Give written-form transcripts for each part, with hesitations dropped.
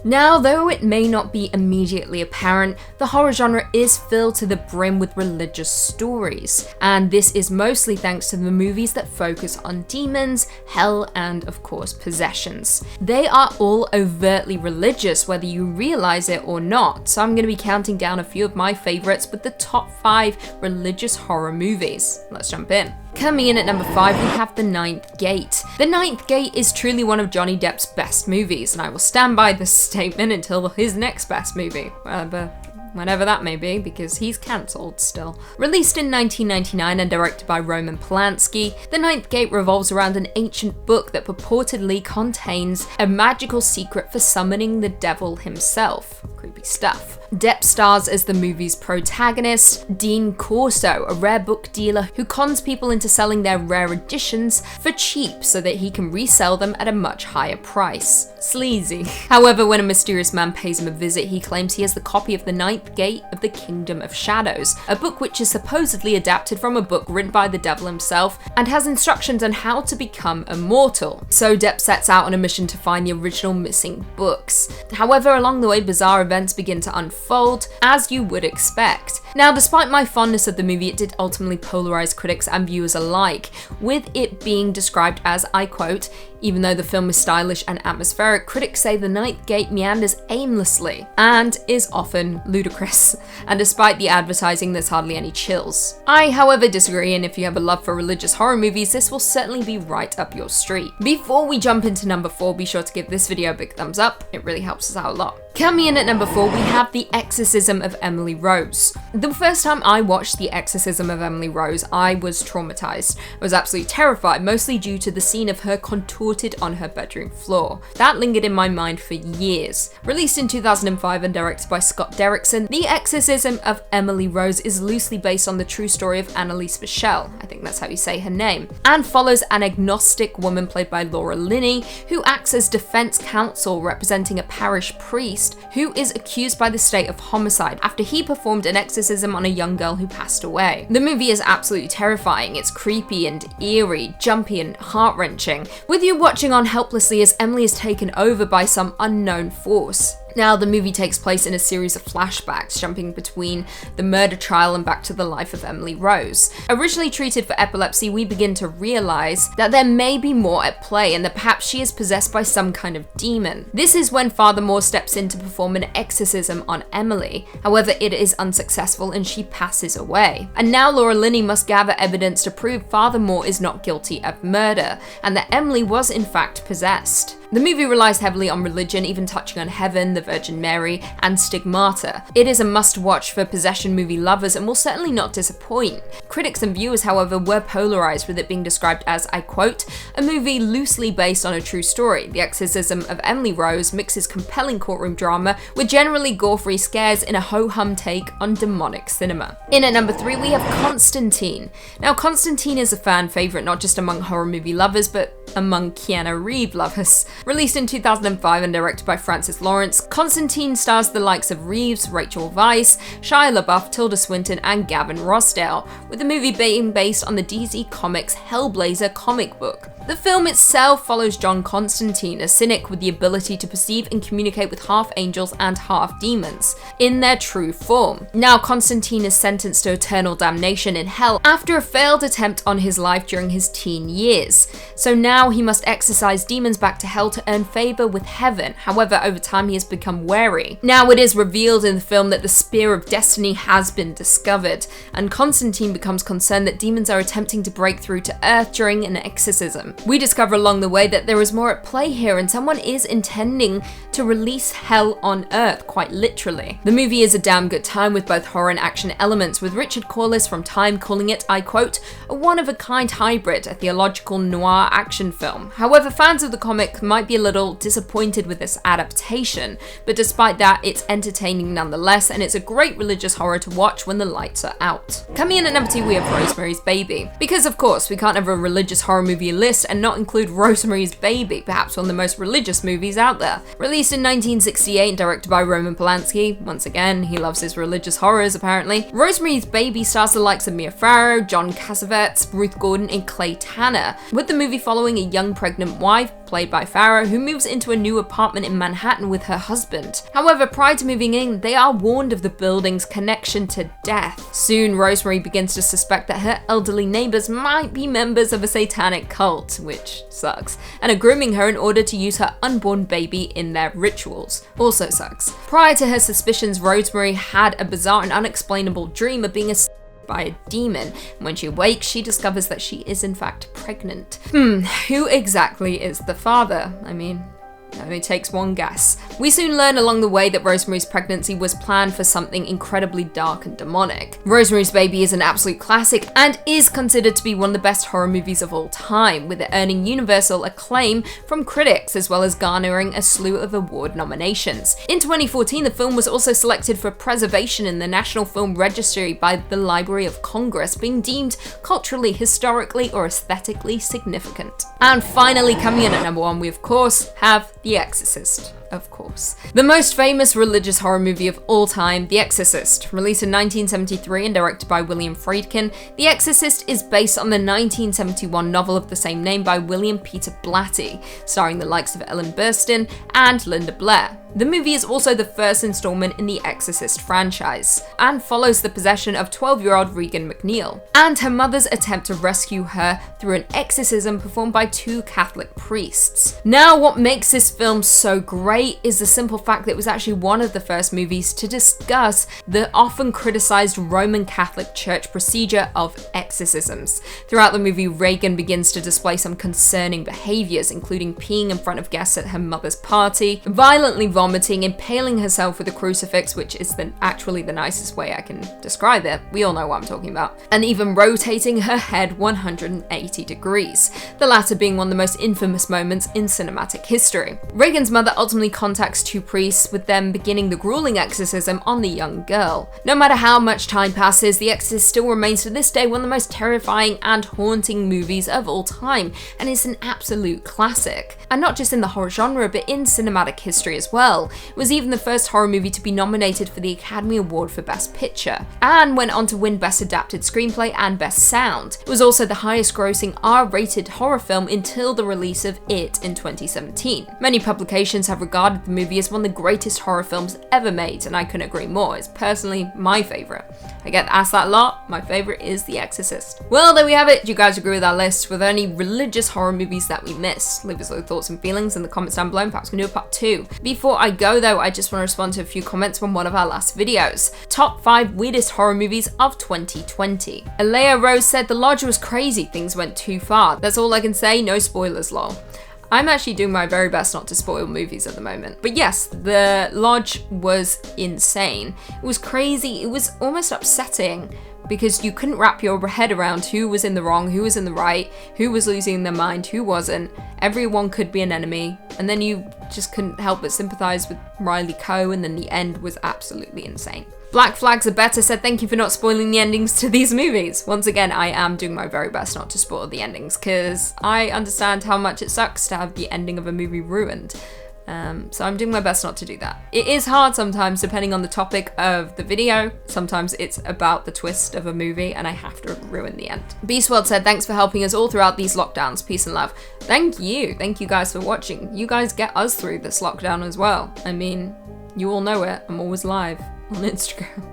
Now, though it may not be immediately apparent, the horror genre is filled to the brim with religious stories, and this is mostly thanks to the movies that focus on demons, hell, and of course possessions. They are all overtly religious, whether you realize it or not, so I'm going to be counting down a few of my favorites with the top 5 religious horror movies. Let's jump in. Coming in at number 5, we have The Ninth Gate. The Ninth Gate is truly one of Johnny Depp's best movies, and I will stand by this statement until his next best movie, whenever that may be, because he's cancelled still. Released in 1999 and directed by Roman Polanski, The Ninth Gate revolves around an ancient book that purportedly contains a magical secret for summoning the devil himself. Creepy stuff. Depp stars as the movie's protagonist, Dean Corso, a rare book dealer who cons people into selling their rare editions for cheap so that he can resell them at a much higher price. Sleazy. However, when a mysterious man pays him a visit, he claims he has the copy of The Ninth Gate of the Kingdom of Shadows, a book which is supposedly adapted from a book written by the devil himself and has instructions on how to become immortal. So Depp sets out on a mission to find the original missing books. However, along the way, bizarre events begin to unfold, as you would expect. Now, despite my fondness of the movie, it did ultimately polarize critics and viewers alike, with it being described as, I quote, "Even though the film is stylish and atmospheric, critics say The Ninth Gate meanders aimlessly and is often ludicrous. And despite the advertising, there's hardly any chills." I, however, disagree, and if you have a love for religious horror movies, this will certainly be right up your street. Before we jump into number 4, be sure to give this video a big thumbs up. It really helps us out a lot. Coming in at number 4, we have The Exorcism of Emily Rose. The first time I watched The Exorcism of Emily Rose, I was traumatized. I was absolutely terrified, mostly due to the scene of her contorted on her bedroom floor. That lingered in my mind for years. Released in 2005 and directed by Scott Derrickson, The Exorcism of Emily Rose is loosely based on the true story of Annalise Michel, I think that's how you say her name, and follows an agnostic woman played by Laura Linney, who acts as defense counsel representing a parish priest who is accused by the state of homicide after he performed an exorcism on a young girl who passed away. The movie is absolutely terrifying. It's creepy and eerie, jumpy and heart-wrenching, with you watching on helplessly as Emily is taken over by some unknown force. Now, the movie takes place in a series of flashbacks, jumping between the murder trial and back to the life of Emily Rose. Originally treated for epilepsy, we begin to realize that there may be more at play and that perhaps she is possessed by some kind of demon. This is when Father Moore steps in to perform an exorcism on Emily. However, it is unsuccessful and she passes away. And now Laura Linney must gather evidence to prove Father Moore is not guilty of murder and that Emily was in fact possessed. The movie relies heavily on religion, even touching on heaven, the Virgin Mary, and stigmata. It is a must-watch for possession movie lovers and will certainly not disappoint. Critics and viewers, however, were polarized, with it being described as, I quote, "a movie loosely based on a true story. The Exorcism of Emily Rose mixes compelling courtroom drama with generally gore-free scares in a ho-hum take on demonic cinema." In at number 3, we have Constantine. Now, Constantine is a fan favorite not just among horror movie lovers, but among Keanu Reeves lovers. Released in 2005 and directed by Francis Lawrence, Constantine stars the likes of Reeves, Rachel Weisz, Shia LaBeouf, Tilda Swinton, and Gavin Rossdale, with the movie being based on the DC Comics Hellblazer comic book. The film itself follows John Constantine, a cynic with the ability to perceive and communicate with half angels and half demons, in their true form. Now, Constantine is sentenced to eternal damnation in hell after a failed attempt on his life during his teen years. So now he must exorcise demons back to hell to earn favor with heaven. However, over time he has become wary. Now, it is revealed in the film that the Spear of Destiny has been discovered, and Constantine becomes concerned that demons are attempting to break through to Earth during an exorcism. We discover along the way that there is more at play here, and someone is intending to release hell on Earth, quite literally. The movie is a damn good time with both horror and action elements, with Richard Corliss from Time calling it, I quote, "a one-of-a-kind hybrid, a theological noir action film." However, fans of the comic might be a little disappointed with this adaptation, but despite that, it's entertaining nonetheless, and it's a great religious horror to watch when the lights are out. Coming in at number 2, we have Rosemary's Baby. Because of course, we can't have a religious horror movie list and not include Rosemarys Baby, perhaps one of the most religious movies out there. Released in 1968 and directed by Roman Polanski, once again, he loves his religious horrors apparently. Rosemary's Baby stars the likes of Mia Farrow, John Cassavetes, Ruth Gordon, and Clay Tanner, with the movie following following a young pregnant wife, played by Farrah, who moves into a new apartment in Manhattan with her husband. However, prior to moving in, they are warned of the building's connection to death. Soon, Rosemary begins to suspect that her elderly neighbors might be members of a satanic cult, which sucks, and are grooming her in order to use her unborn baby in their rituals. Also sucks. Prior to her suspicions, Rosemary had a bizarre and unexplainable dream of being by a demon, and when she awakes, she discovers that she is in fact pregnant. Who exactly is the father? I mean, it only takes one guess. We soon learn along the way that Rosemary's pregnancy was planned for something incredibly dark and demonic. Rosemary's Baby is an absolute classic and is considered to be one of the best horror movies of all time, with it earning universal acclaim from critics as well as garnering a slew of award nominations. In 2014, the film was also selected for preservation in the National Film Registry by the Library of Congress, being deemed culturally, historically, or aesthetically significant. And finally, coming in at number 1, we of course have The Exorcist. Of course. The most famous religious horror movie of all time, The Exorcist. Released in 1973 and directed by William Friedkin, The Exorcist is based on the 1971 novel of the same name by William Peter Blatty, starring the likes of Ellen Burstyn and Linda Blair. The movie is also the first installment in the Exorcist franchise, and follows the possession of 12-year-old Regan McNeil, and her mother's attempt to rescue her through an exorcism performed by 2 Catholic priests. Now, what makes this film so great is the simple fact that it was actually one of the first movies to discuss the often criticized Roman Catholic Church procedure of exorcisms. Throughout the movie, Regan begins to display some concerning behaviors, including peeing in front of guests at her mother's party, violently vomiting, impaling herself with a crucifix, which is actually the nicest way I can describe it. We all know what I'm talking about. And even rotating her head 180 degrees, the latter being one of the most infamous moments in cinematic history. Regan's mother ultimately contacts 2 priests, with them beginning the grueling exorcism on the young girl. No matter how much time passes, The Exorcist still remains to this day one of the most terrifying and haunting movies of all time, and is an absolute classic. And not just in the horror genre, but in cinematic history as well. It was even the first horror movie to be nominated for the Academy Award for Best Picture, and went on to win Best Adapted Screenplay and Best Sound. It was also the highest grossing R-rated horror film until the release of It in 2017. Many publications have regarded the movie as one of the greatest horror films ever made, and I couldn't agree more. It's personally my favourite. I get asked that a lot. My favourite is The Exorcist. Well, there we have it. Do you guys agree with our list? Were there any religious horror movies that we missed? Leave us your thoughts and feelings in the comments down below, and perhaps we can do a part 2. Before I go though, I just want to respond to a few comments from one of our last videos. Top 5 weirdest horror movies of 2020. Alea Rose said The Lodge was crazy, things went too far. That's all I can say, no spoilers lol. I'm actually doing my very best not to spoil movies at the moment. But yes, The Lodge was insane. It was crazy, it was almost upsetting, because you couldn't wrap your head around who was in the wrong, who was in the right, who was losing their mind, who wasn't. Everyone could be an enemy, and then you just couldn't help but sympathize with Riley Coe, and then the end was absolutely insane. Black Flags Are Better said, thank you for not spoiling the endings to these movies. Once again, I am doing my very best not to spoil the endings, because I understand how much it sucks to have the ending of a movie ruined. So I'm doing my best not to do that. It is hard sometimes, depending on the topic of the video. Sometimes it's about the twist of a movie and I have to ruin the end. Beastworld said, thanks for helping us all throughout these lockdowns. Peace and love. Thank you. Thank you guys for watching. You guys get us through this lockdown as well. I mean, you all know it. I'm always live on Instagram.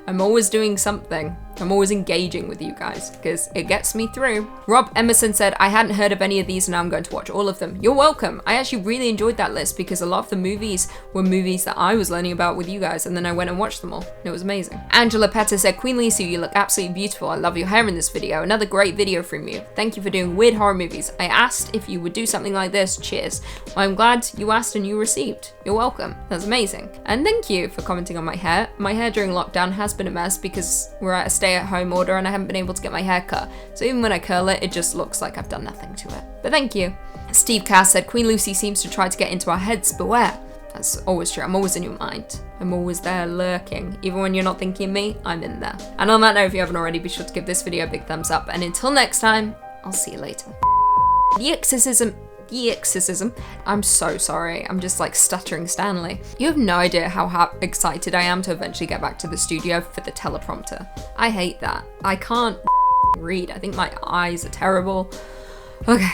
I'm always doing something. I'm always engaging with you guys because it gets me through. Rob Emerson said, I hadn't heard of any of these and now I'm going to watch all of them. You're welcome. I actually really enjoyed that list because a lot of the movies were movies that I was learning about with you guys, and then I went and watched them all. It was amazing. Angela Petter said, Queen Lisa, you look absolutely beautiful. I love your hair in this video. Another great video from you. Thank you for doing weird horror movies. I asked if you would do something like this. Cheers. Well, I'm glad you asked and you received. You're welcome. That's amazing. And thank you for commenting on my hair. My hair during lockdown has been a mess because we're at a stay-at-home order and I haven't been able to get my hair cut. So even when I curl it, it just looks like I've done nothing to it. But thank you. Steve Cass said, Queen Lucy seems to try to get into our heads. Beware. That's always true. I'm always in your mind. I'm always there lurking. Even when you're not thinking of me, I'm in there. And on that note, if you haven't already, be sure to give this video a big thumbs up. And until next time, I'll see you later. The Exorcism. I'm so sorry. I'm just like stuttering Stanley. You have no idea how excited I am to eventually get back to the studio for the teleprompter. I hate that. I can't read. I think my eyes are terrible. Okay.